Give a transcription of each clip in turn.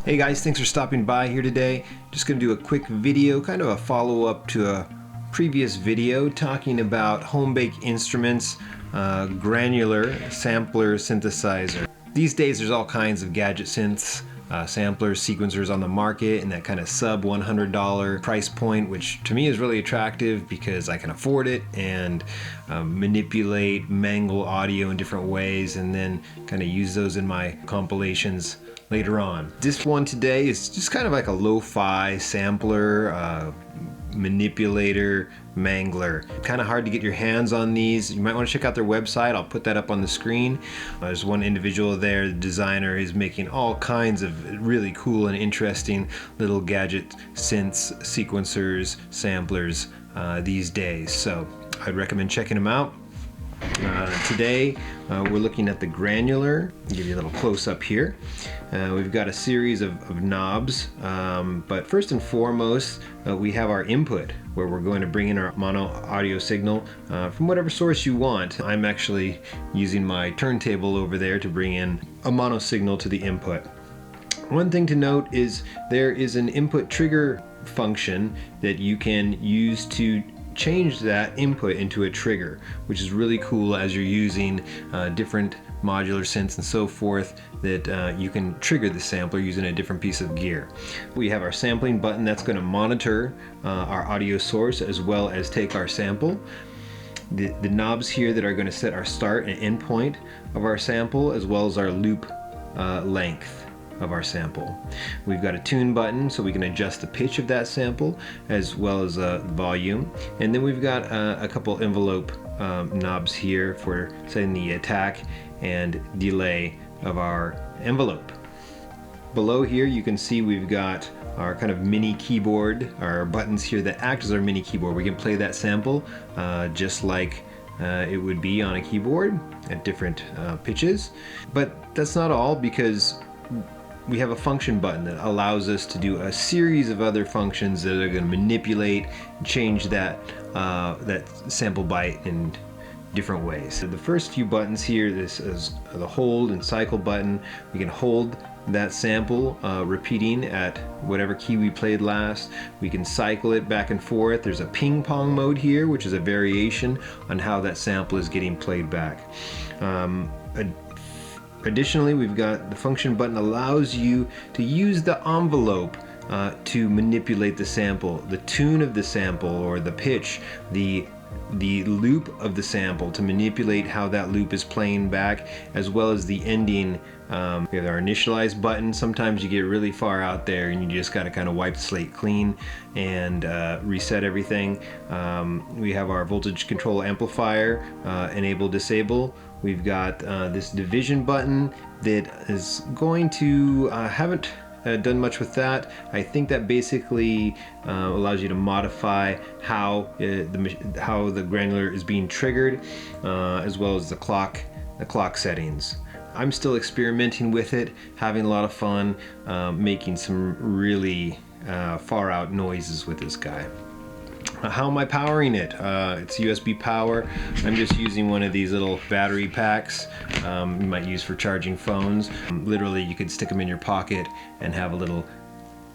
Hey guys, thanks for stopping by here today. Just going to do a quick video, kind of a follow-up to a previous video talking about home bake instruments, Granular sampler synthesizer. These days there's all kinds of gadget synths, samplers, sequencers on the market in that kind of sub $100 price point, which to me is really attractive because I can afford it and manipulate, mangle audio in different ways and then kind of use those in my compilations later on. This one today is just kind of like a lo-fi sampler, manipulator, mangler. Kind of hard to get your hands on these. You might want to check out their website. I'll put that up on the screen. There's one individual there, the designer, is making all kinds of really cool and interesting little gadget synths, sequencers, samplers these days. So I'd recommend checking them out. Today we're looking at the Granular. I'll give you a little close-up here. We've got a series of knobs, but first and foremost we have our input, where we're going to bring in our mono audio signal from whatever source you want. I'm actually using my turntable over there to bring in a mono signal to the input. One thing to note is there is an input trigger function that you can use to change that input into a trigger, which is really cool as you're using different modular synths and so forth, that you can trigger the sampler using a different piece of gear. We have our sampling button that's going to monitor our audio source as well as take our sample. The knobs here that are going to set our start and end point of our sample, as well as our loop length of our sample. We've got a tune button so we can adjust the pitch of that sample as well as volume, and then we've got a couple envelope knobs here for setting the attack and delay of our envelope. Below here you can see we've got our kind of mini keyboard, our buttons here that act as our mini keyboard. We can play that sample just like it would be on a keyboard at different pitches. But that's not all, because we have a function button that allows us to do a series of other functions that are going to manipulate and change that sample byte in different ways. So the first few buttons here, this is the hold and cycle button. We can hold that sample repeating at whatever key we played last. We can cycle it back and forth. There's a ping pong mode here, which is a variation on how that sample is getting played back. Additionally, we've got the function button allows you to use the envelope to manipulate the sample, the tune of the sample or the pitch, the loop of the sample, to manipulate how that loop is playing back, as well as the ending. We have our initialize button. Sometimes you get really far out there and you just got to kind of wipe the slate clean and reset everything. We have our voltage control amplifier, enable, disable. We've got this division button that is going to, haven't done much with that. I think that basically allows you to modify how the Granular is being triggered, as well as the clock settings. I'm still experimenting with it, having a lot of fun, making some really far out noises with this guy. How am I powering it? It's USB power. I'm just using one of these little battery packs you might use for charging phones. Literally, you could stick them in your pocket and have a little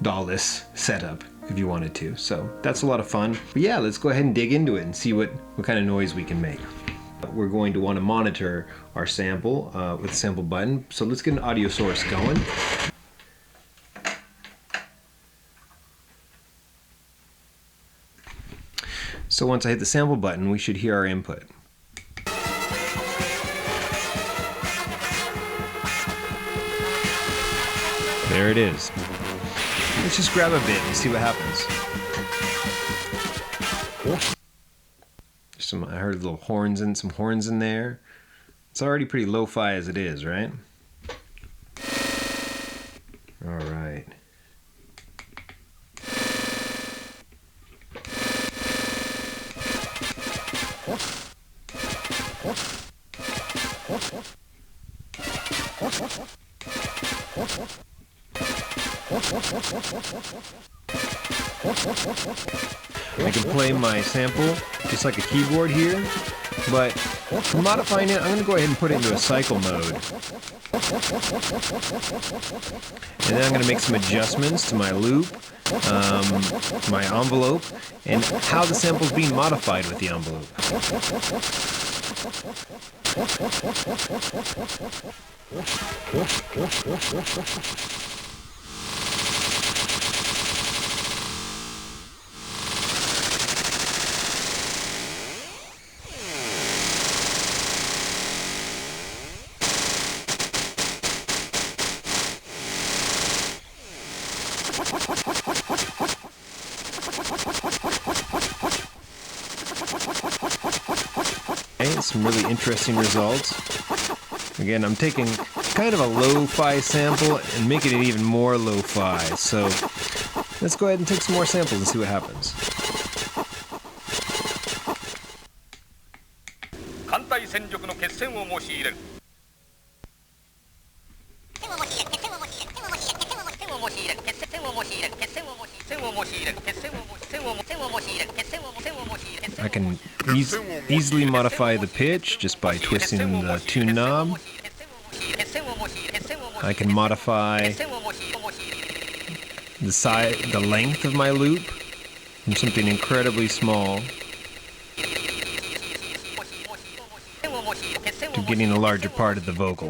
DAW-less setup if you wanted to. So that's a lot of fun. But yeah, let's go ahead and dig into it and see what kind of noise we can make. We're going to want to monitor our sample with the sample button. So let's get an audio source going. So once I hit the sample button, we should hear our input. There it is. Let's just grab a bit and see what happens. I heard little horns and some horns in there. It's already pretty lo-fi as it is, right? All right. I can play my sample just like a keyboard here, but For modifying it, I'm going to go ahead and put it into a cycle mode. And then I'm going to make some adjustments to my loop, my envelope, and how the sample is being modified with the envelope. Okay, some really interesting results. Again, I'm taking kind of a lo-fi sample and making it even more lo-fi. So let's go ahead and take some more samples and see what happens. I can easily modify the pitch just by twisting the tune knob. I can modify the length of my loop from something incredibly small to getting a larger part of the vocal.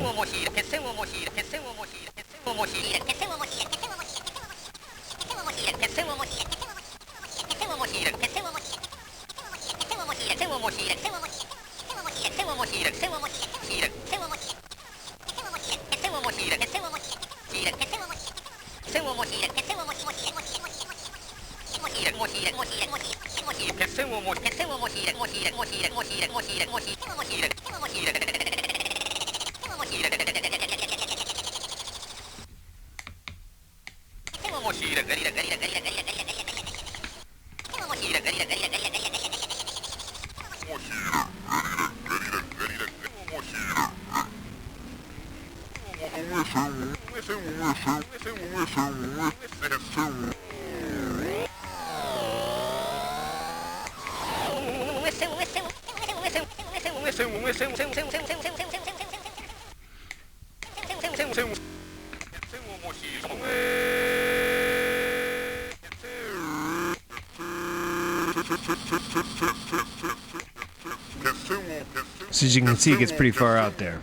So as you can see, it gets pretty far out there.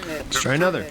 Let's try another.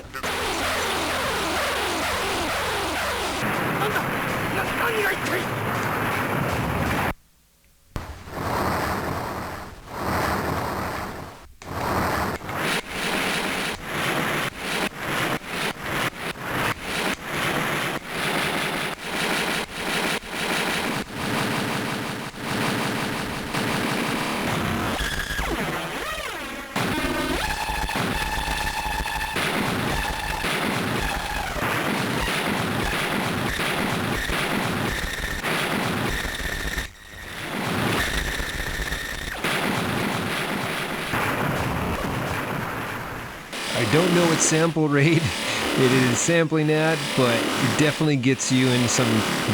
I don't know what sample rate it is sampling at, but it definitely gets you in some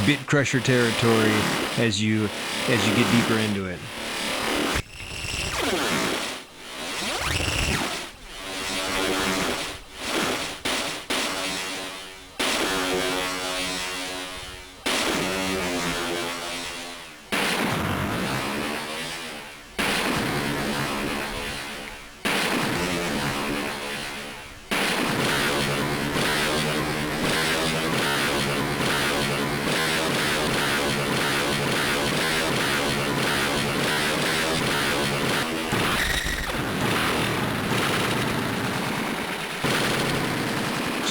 bit crusher territory as you get deeper into it.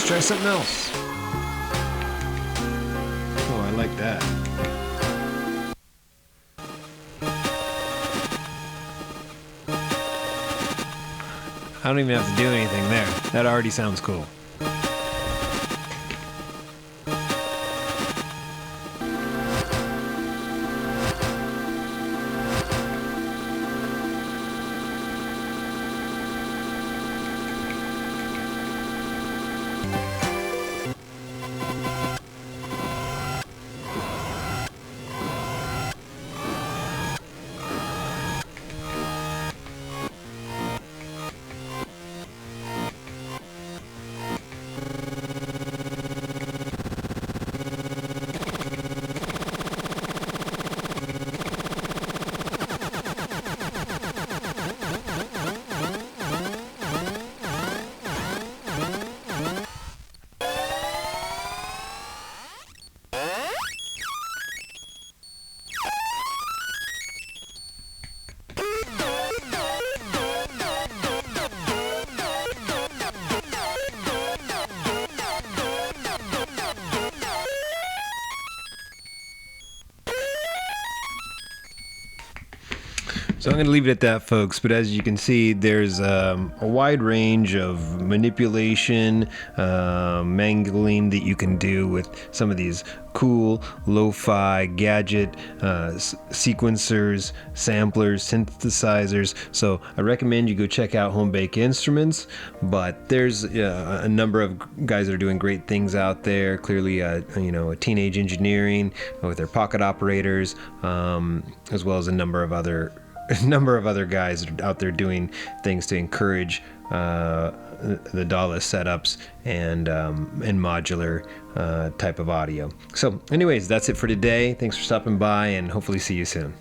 Let's try something else. Oh, I like that. I don't even have to do anything there. That already sounds cool. So I'm going to leave it at that, folks. But as you can see, there's a wide range of manipulation, mangling that you can do with some of these cool lo-fi gadget sequencers, samplers, synthesizers. So I recommend you go check out Home Bake Instruments. But there's a number of guys that are doing great things out there. Clearly, a Teenage Engineering with their pocket operators, as well as a number of other guys out there doing things to encourage the DAW-less setups and modular type of audio. So anyways, that's it for today. Thanks for stopping by, and hopefully see you soon.